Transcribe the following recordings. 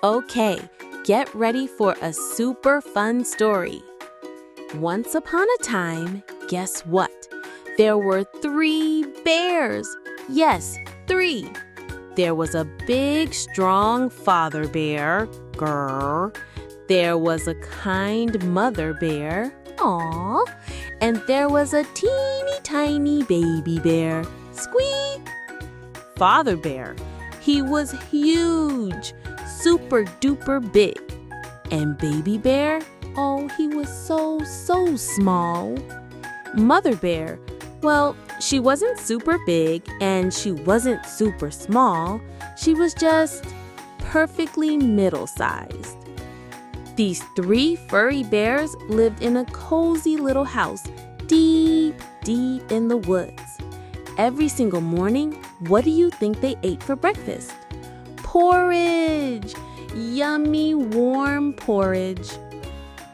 Okay, get ready for a super fun story. Once upon a time, guess what? There were 3 bears. Yes, 3. There was a big, strong father bear. Grrr. There was a kind mother bear. Aww. And there was a teeny tiny baby bear. Squeak! Father bear, he was huge, super duper big. And baby bear, oh, he was so small. Mother bear, well, she wasn't super big and she wasn't super small. She was just perfectly middle-sized. These 3 furry bears lived in a cozy little house deep in the woods. Every single morning, what do you think they ate for breakfast? Porridge! Yummy, warm porridge.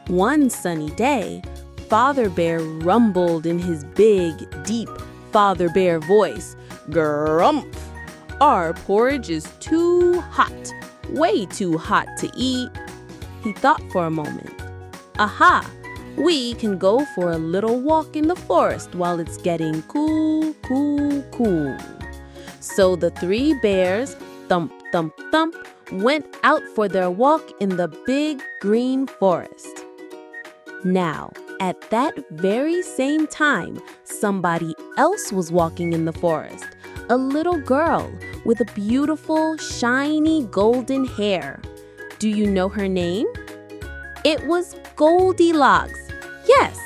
One sunny day, Father Bear rumbled in his big, deep Father Bear voice. Grumph! Our porridge is too hot, way too hot to eat. He thought for a moment. Aha! We can go for a little walk in the forest while it's getting cool. So the 3 bears, thump, thump, thump, went out for their walk in the big green forest. Now, at that very same time, somebody else was walking in the forest. A little girl with a beautiful, shiny golden hair. Do you know her name? It was Goldilocks. Yes,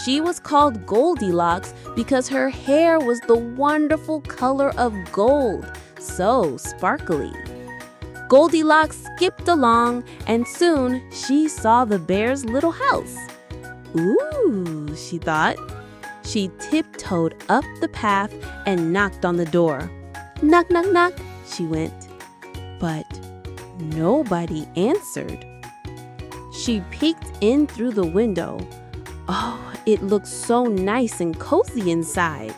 she was called Goldilocks because her hair was the wonderful color of gold, so sparkly. Goldilocks skipped along, and soon she saw the bear's little house. Ooh, she thought. She tiptoed up the path and knocked on the door. Knock, knock, knock, she went. But nobody answered. She peeked in through the window. Oh, it looked so nice and cozy inside.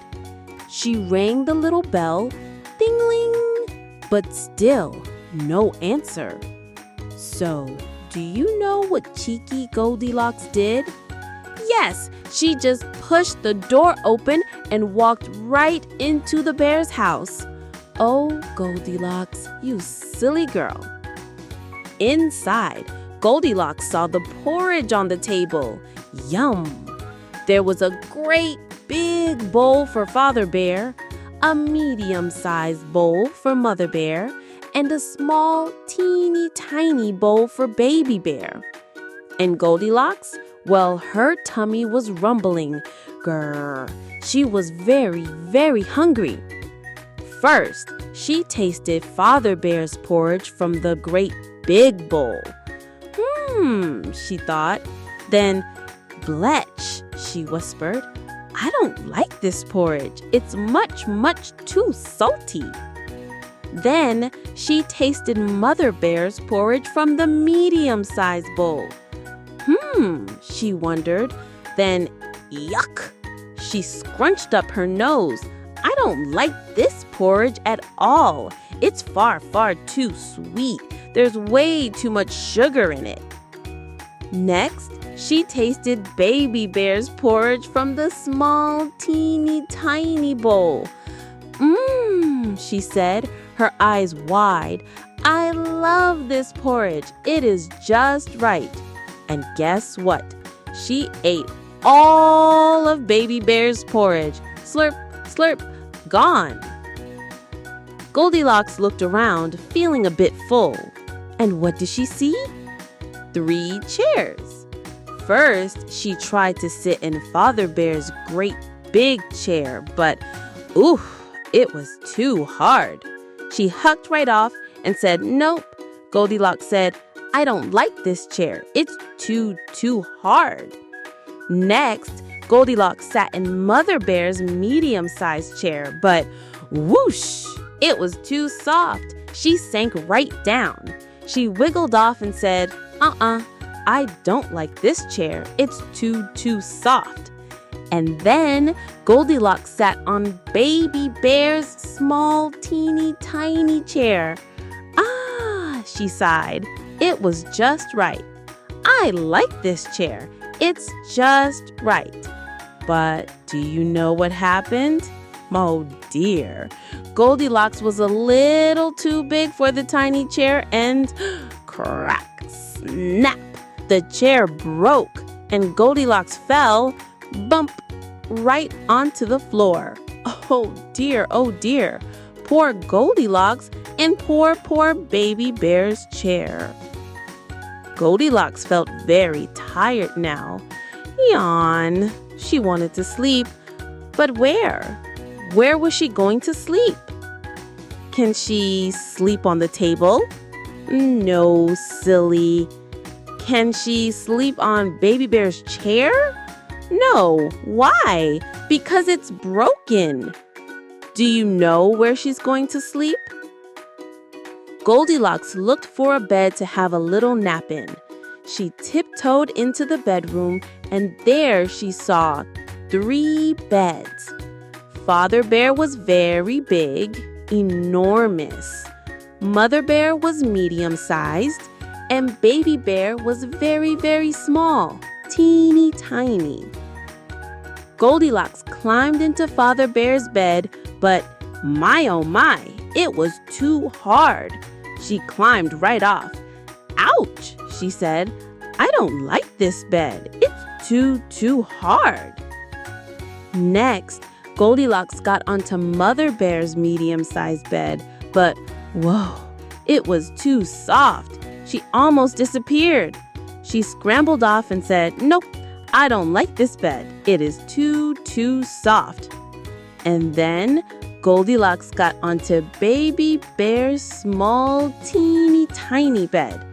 She rang the little bell, ding-ling, but still no answer. So, do you know what cheeky Goldilocks did? Yes, she just pushed the door open and walked right into the bear's house. Oh, Goldilocks, you silly girl. Inside, Goldilocks saw the porridge on the table. Yum! There was a great big bowl for Father Bear, a medium-sized bowl for Mother Bear, and a small, teeny tiny bowl for Baby Bear. And Goldilocks, well, her tummy was rumbling. Grrr! She was very hungry. First, she tasted Father Bear's porridge from the great big bowl. She thought. Then, Bletch, she whispered. I don't like this porridge. It's much too salty. Then she tasted Mother Bear's porridge from the medium-sized bowl. She wondered. Then, yuck! She scrunched up her nose. I don't like this porridge at all. It's far too sweet. There's way too much sugar in it. Next, she tasted Baby Bear's porridge from the small, teeny tiny bowl. She said, her eyes wide. I love this porridge. It is just right. And guess what? She ate all of Baby Bear's porridge. Slurp, slurp, gone. Goldilocks looked around, feeling a bit full. And what did she see? 3 chairs. First, she tried to sit in Father Bear's great big chair, but it was too hard. She hucked right off and said, nope. Goldilocks said, I don't like this chair. It's too hard. Next, Goldilocks sat in Mother Bear's medium-sized chair, but whoosh, it was too soft. She sank right down. She wiggled off and said, I don't like this chair. It's too soft. And then Goldilocks sat on Baby Bear's small, teeny tiny chair. She sighed. It was just right. I like this chair. It's just right. But do you know what happened? Oh dear. Goldilocks was a little too big for the tiny chair and crack, snap. The chair broke and Goldilocks fell, bump, right onto the floor. Oh dear, oh dear. Poor Goldilocks and poor baby bear's chair. Goldilocks felt very tired now. Yawn. She wanted to sleep. But where? Where was she going to sleep? Can she sleep on the table? No, silly. Can she sleep on Baby Bear's chair? No. Why? Because it's broken. Do you know where she's going to sleep? Goldilocks looked for a bed to have a little nap in. She tiptoed into the bedroom, and there she saw 3 beds. Father Bear was very big, enormous. Mother Bear was medium-sized, and Baby Bear was very, very small, teeny tiny. Goldilocks climbed into Father Bear's bed, but my oh my, it was too hard. She climbed right off. Ouch, she said. I don't like this bed. It's too hard. Next, Goldilocks got onto Mother Bear's medium-sized bed, but whoa, it was too soft. She almost disappeared. She scrambled off and said, nope, I don't like this bed. It is too soft. And then Goldilocks got onto Baby Bear's small, teeny tiny bed.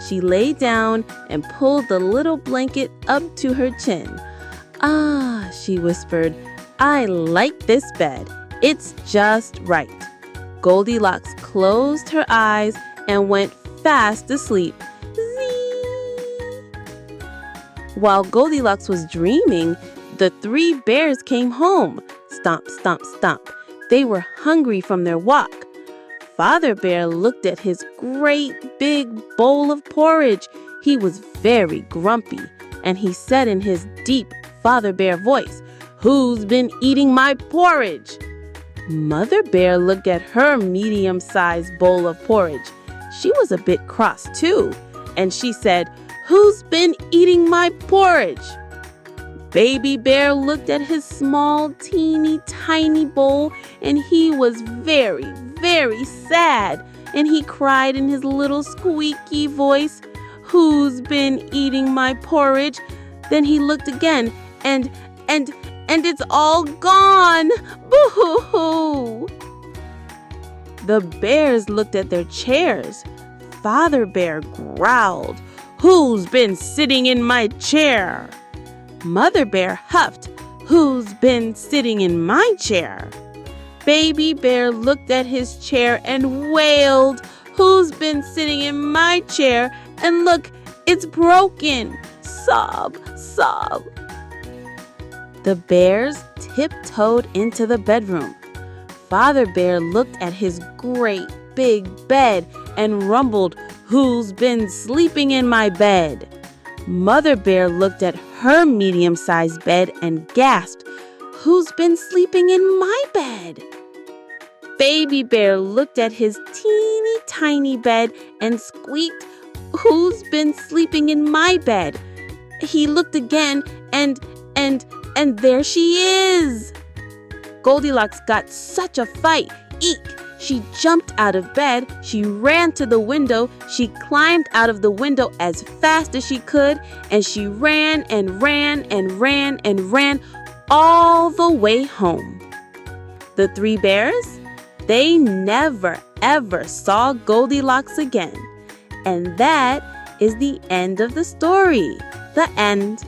She lay down and pulled the little blanket up to her chin. Ah, she whispered, I like this bed. It's just right. Goldilocks closed her eyes and went fast asleep. Zee! While Goldilocks was dreaming, the 3 bears came home. Stomp, stomp, stomp. They were hungry from their walk. Father Bear looked at his great big bowl of porridge. He was very grumpy, and he said in his deep Father Bear voice, Who's been eating my porridge? Mother Bear looked at her medium-sized bowl of porridge. She was a bit cross too, and she said, Who's been eating my porridge? Baby Bear looked at his small, teeny, tiny bowl, and he was very, very sad. And he cried in his little squeaky voice, Who's been eating my porridge? Then he looked again, and it's all gone. Boo-hoo-hoo! The bears looked at their chairs. Father Bear growled, Who's been sitting in my chair? Mother Bear huffed, Who's been sitting in my chair? Baby Bear looked at his chair and wailed, Who's been sitting in my chair? And look, it's broken. Sob, sob. The bears tiptoed into the bedroom. Father Bear looked at his great big bed and rumbled, Who's been sleeping in my bed? Mother Bear looked at her medium-sized bed and gasped, Who's been sleeping in my bed? Baby Bear looked at his teeny tiny bed and squeaked, Who's been sleeping in my bed? He looked again and there she is! Goldilocks got such a fight. Eek! She jumped out of bed, she ran to the window, she climbed out of the window as fast as she could, and she ran and ran and ran and ran all the way home. The 3 bears, they never ever saw Goldilocks again. And that is the end of the story. The end.